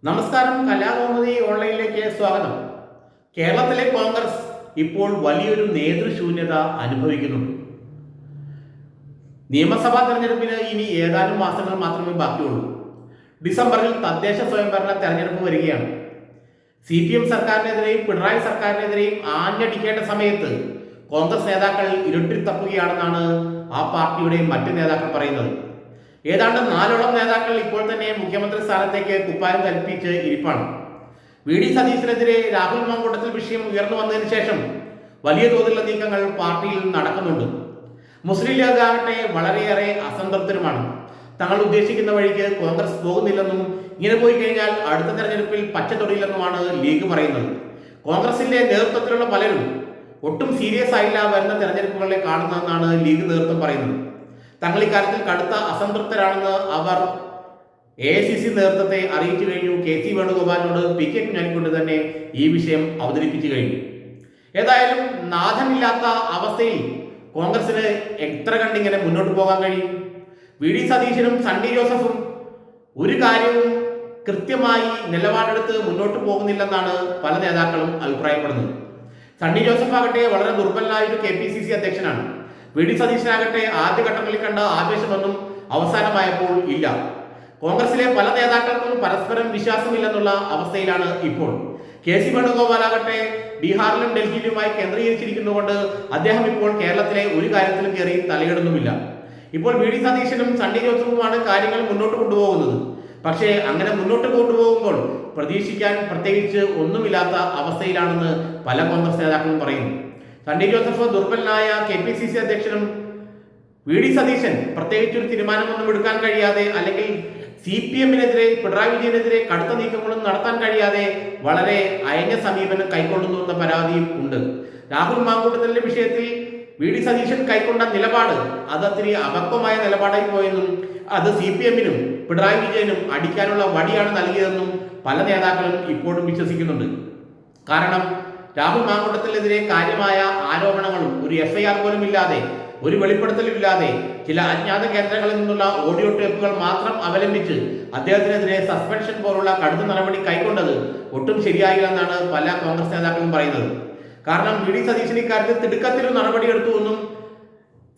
നമസ്കാരം, കലാകൗമുദി ഓൺലൈനിലേക്ക് സ്വാഗതം. കേരളത്തിലെ കോൺഗ്രസ് ഇപ്പോൾ വലിയൊരു നേതൃശൂന്യത അനുഭവിക്കുന്നുണ്ട്. നിയമസഭാ തെരഞ്ഞെടുപ്പിന് ഇനി ഏതാനും മാസങ്ങൾ മാത്രമേ ബാക്കിയുള്ളൂ. ഡിസംബറിൽ തദ്ദേശ സ്വയംഭരണ തെരഞ്ഞെടുപ്പ് വരികയാണ്. CPM സർക്കാരിനെതിരെയും പിണറായി സർക്കാരിനെതിരെയും ആഞ്ഞടിക്കേണ്ട സമയത്ത് കോൺഗ്രസ് നേതാക്കൾ ഇരുട്ടിൽ തപ്പുകയാണെന്നാണ് ആ പാർട്ടിയുടെ മറ്റ് നേതാക്കൾ പറയുന്നത്. ഏതാണ്ട് 4ഓളം നേതാക്കൾ ഇപ്പോൾ തന്നെ മുഖ്യമന്ത്രി സ്ഥാനത്തേക്ക് കുപ്പായം കൽപ്പിച്ച് ഇരിപ്പാണ്. VD സതീശനെതിരെ രാഹുൽ മാങ്കൂട്ടത്തിൽ വിഷയം ഉയർന്നു വന്നതിന് ശേഷം വലിയ തോതിലുള്ള നീക്കങ്ങൾ പാർട്ടിയിൽ നടക്കുന്നുണ്ട്. മുസ്ലിം ലീഗ് ആകട്ടെ വളരെയേറെ അസംതൃപ്തരുമാണ്. തങ്ങൾ ഉദ്ദേശിക്കുന്ന വഴിക്ക് കോൺഗ്രസ് പോകുന്നില്ലെന്നും ഇങ്ങനെ പോയി കഴിഞ്ഞാൽ അടുത്ത തെരഞ്ഞെടുപ്പിൽ പച്ച തൊടിയില്ലെന്നുമാണ് ലീഗ് പറയുന്നത്. കോൺഗ്രസിന്റെ നേതൃത്വത്തിലുള്ള പലരും ഒട്ടും സീരിയസ് ആയില്ല വരുന്ന തെരഞ്ഞെടുപ്പുകളെ കാണുന്നതെന്നാണ് ലീഗ് നേതൃത്വം പറയുന്നത്. തങ്ങൾ ഇക്കാര്യത്തിൽ കടുത്ത അസംതൃപ്തരാണെന്ന് അവർ AICC നേതൃത്വത്തെ അറിയിച്ചു കഴിഞ്ഞു. KC വേണുഗോപാലിനോട് PK കുഞ്ഞാലിക്കുട്ടി തന്നെ ഈ വിഷയം അവതരിപ്പിച്ചു കഴിഞ്ഞു. ഏതായാലും നാഥനില്ലാത്ത അവസ്ഥയിൽ കോൺഗ്രസിന് എത്ര കണ്ടിങ്ങനെ മുന്നോട്ട് പോകാൻ കഴിയും? VD സതീശനും സണ്ണി ജോസഫും ഒരു കാര്യവും കൃത്യമായി നിലപാടെടുത്ത് മുന്നോട്ട് പോകുന്നില്ലെന്നാണ് പല നേതാക്കളും അഭിപ്രായപ്പെടുന്നത്. സണ്ണി ജോസഫ് ആകട്ടെ വളരെ ദുർബലനായ ഒരു KPCC അധ്യക്ഷനാണ്. VD സതീശനാകട്ടെ ആദ്യഘട്ടങ്ങളിൽ കണ്ട ആവേശമൊന്നും അവസാനമായപ്പോൾ ഇല്ല. കോൺഗ്രസിലെ പല നേതാക്കൾക്കും പരസ്പരം വിശ്വാസമില്ലെന്നുള്ള അവസ്ഥയിലാണ് ഇപ്പോൾ. KC വേണുഗോപാലാകട്ടെ ബീഹാറിലും ഡൽഹിയിലുമായി കേന്ദ്രീകരിച്ചിരിക്കുന്നതുകൊണ്ട് അദ്ദേഹം ഇപ്പോൾ കേരളത്തിലെ ഒരു കാര്യത്തിലും കയറി തലയിടുന്നുമില്ല. ഇപ്പോൾ VD സതീശനും സണ്ണി ജോസഫുമാണ് കാര്യങ്ങൾ മുന്നോട്ട് കൊണ്ടുപോകുന്നത്. പക്ഷേ അങ്ങനെ മുന്നോട്ട് കൊണ്ടുപോകുമ്പോൾ പ്രതീക്ഷിക്കാൻ പ്രത്യേകിച്ച് ഒന്നുമില്ലാത്ത അവസ്ഥയിലാണെന്ന് പല കോൺഗ്രസ് നേതാക്കളും പറയുന്നു. സണ്ണി ജോസഫ് ദുർബലനായ KPCC അധ്യക്ഷനും VD സതീശൻ പ്രത്യേകിച്ചൊരു തീരുമാനമൊന്നും എടുക്കാൻ കഴിയാതെ, അല്ലെങ്കിൽ CPMനെതിരെ പിണറായി വിജയനെതിരെ കടുത്ത നീക്കങ്ങളും നടത്താൻ കഴിയാതെ വളരെ അയഞ്ഞ സമീപനം കൈക്കൊള്ളുന്നു എന്ന പരാതിയും ഉണ്ട്. രാഹുൽ മാങ്കൂട്ടത്തിന്റെ വിഷയത്തിൽ VD സതീശൻ കൈക്കൊണ്ട നിലപാട് അത് അത്തിരി അപക്വമായ നിലപാടായി പോയെന്നും അത് CPMനും പിണറായി വിജയനും അടിക്കാനുള്ള വടിയാണ് നൽകിയതെന്നും പല നേതാക്കളും ഇപ്പോഴും വിശ്വസിക്കുന്നുണ്ട്. കാരണം രാഹുൽ മാങ്കൂട്ടത്തിനെതിരെ കാര്യമായ ആരോപണങ്ങളും ഒരു FIR പോലും ഇല്ലാതെ, ഒരു വെളിപ്പെടുത്തലും ഇല്ലാതെ, ചില അജ്ഞാത കേന്ദ്രങ്ങളിൽ നിന്നുള്ള ഓഡിയോ ടേപ്പുകൾ മാത്രം അവലംബിച്ച് അദ്ദേഹത്തിനെതിരെ സസ്പെൻഷൻ പോലുള്ള കടുത്ത നടപടി കൈക്കൊണ്ടത് ഒട്ടും ശരിയായില്ലെന്നാണ് പല കോൺഗ്രസ് നേതാക്കളും പറയുന്നത്. കാരണം VD സതീശൻ ഇക്കാര്യത്തിൽ തിടുക്കത്തിലും നടപടിയെടുത്തുവെന്നും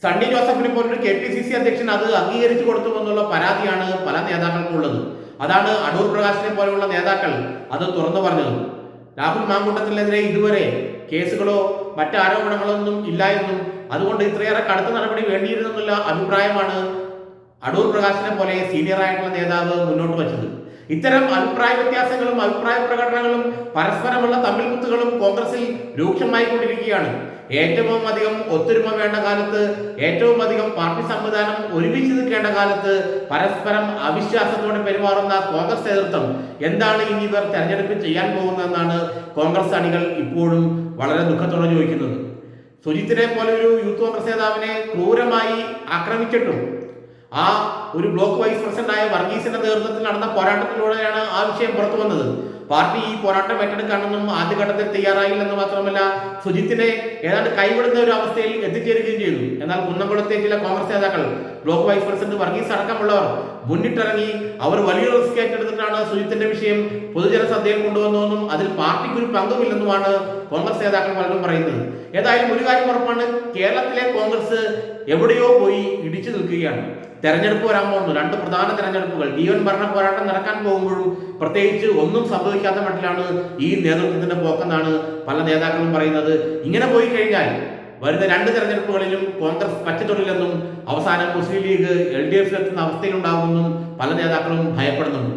സണ്ണി ജോസഫിനെ പോലൊരു KPCC അധ്യക്ഷൻ അത് അംഗീകരിച്ചു കൊടുത്തുവെന്നുള്ള പരാതിയാണ് പല നേതാക്കൾക്കുള്ളത്. അതാണ് അടൂർ പ്രകാശിനെ പോലെയുള്ള നേതാക്കൾ അത് തുറന്നു പറഞ്ഞത്. രാഹുൽ മാങ്കൂട്ടത്തിനെതിരെ ഇതുവരെ കേസുകളോ മറ്റ് ആരോപണങ്ങളോ ഒന്നും ഇല്ല എന്നും അതുകൊണ്ട് ഇത്രയേറെ കടുത്ത നടപടി വേണ്ടിയിരുന്നെന്നുള്ള അഭിപ്രായമാണ് അടൂർ പ്രകാശിനെ പോലെ സീനിയർ ആയിട്ടുള്ള നേതാവ് മുന്നോട്ട് വച്ചത്. ഇത്തരം അഭിപ്രായ വ്യത്യാസങ്ങളും അഭിപ്രായ പ്രകടനങ്ങളും പരസ്പരമുള്ള തമ്മിൽകുത്തുകളും കോൺഗ്രസിൽ രൂക്ഷമായി കൊണ്ടിരിക്കുകയാണ്. ഏറ്റവും അധികം ഒത്തൊരുമ വേണ്ട കാലത്ത്, ഏറ്റവും അധികം പാർട്ടി സംവിധാനം ഒരുമിച്ച് നിൽക്കേണ്ട കാലത്ത് പരസ്പരം അവിശ്വാസത്തോടെ പെരുമാറുന്ന കോൺഗ്രസ് നേതൃത്വം എന്താണ് ഇനി ഇവർ തെരഞ്ഞെടുപ്പിൽ ചെയ്യാൻ പോകുന്നതെന്നാണ് കോൺഗ്രസ് അണികൾ ഇപ്പോഴും വളരെ ദുഃഖത്തോടെ ചോദിക്കുന്നത്. സുജിത്തിനെ പോലെ ഒരു യൂത്ത് കോൺഗ്രസ് നേതാവിനെ ക്രൂരമായി ആക്രമിച്ചിട്ടും ആ ഒരു ബ്ലോക്ക് വൈസ് പ്രസിഡന്റായ വർഗീസിന്റെ നേതൃത്വത്തിൽ നടന്ന പോരാട്ടത്തിലൂടെയാണ് ആ വിഷയം പുറത്തു വന്നത്. പാർട്ടി ഈ പോരാട്ടം ഏറ്റെടുക്കാനൊന്നും ആദ്യഘട്ടത്തിൽ തയ്യാറായില്ലെന്ന് മാത്രമല്ല സുജിത്തിനെ ഏതാണ്ട് കൈവിടുന്ന ഒരു അവസ്ഥയിൽ എത്തിച്ചേരുകയും ചെയ്തു. എന്നാൽ കുന്നംകുളത്തെ ചില കോൺഗ്രസ് നേതാക്കൾ, ബ്ലോക്ക് വൈസ് പ്രസിഡന്റ് വർഗീസ് അടക്കമുള്ളവർ മുന്നിട്ടിറങ്ങി അവർ വലിയൊരു റിസ്ക് ഏറ്റെടുത്തിട്ടാണ് സുജിത്തിന്റെ വിഷയം പൊതുജന ശ്രദ്ധയിൽ കൊണ്ടുവന്നതെന്നും അതിൽ പാർട്ടിക്ക് ഒരു പങ്കുമില്ലെന്നുമാണ് കോൺഗ്രസ് നേതാക്കൾ പലരും പറയുന്നത്. ഏതായാലും ഒരു കാര്യം ഉറപ്പാണ്, കേരളത്തിലെ കോൺഗ്രസ് എവിടെയോ പോയി ഇടിച്ചു നിൽക്കുകയാണ്. തെരഞ്ഞെടുപ്പ് വരാൻ പോകുന്നു. 2 പ്രധാന തെരഞ്ഞെടുപ്പുകൾ, ജീവൻ ഭരണ പോരാട്ടം നടക്കാൻ പോകുമ്പോഴും പ്രത്യേകിച്ച് ഒന്നും സംഭവിക്കാത്ത മട്ടിലാണ് ഈ നേതൃത്വത്തിന്റെ പോക്കെന്നാണ് പല നേതാക്കളും പറയുന്നത്. ഇങ്ങനെ പോയി കഴിഞ്ഞാൽ വരുന്ന 2 തെരഞ്ഞെടുപ്പുകളിലും കോൺഗ്രസ് പച്ചത്തൊടില്ലെന്നും അവസാനം മുസ്ലിം ലീഗ് LDF എത്തുന്ന അവസ്ഥയിലുണ്ടാകുമെന്നും പല നേതാക്കളും ഭയപ്പെടുന്നുണ്ട്.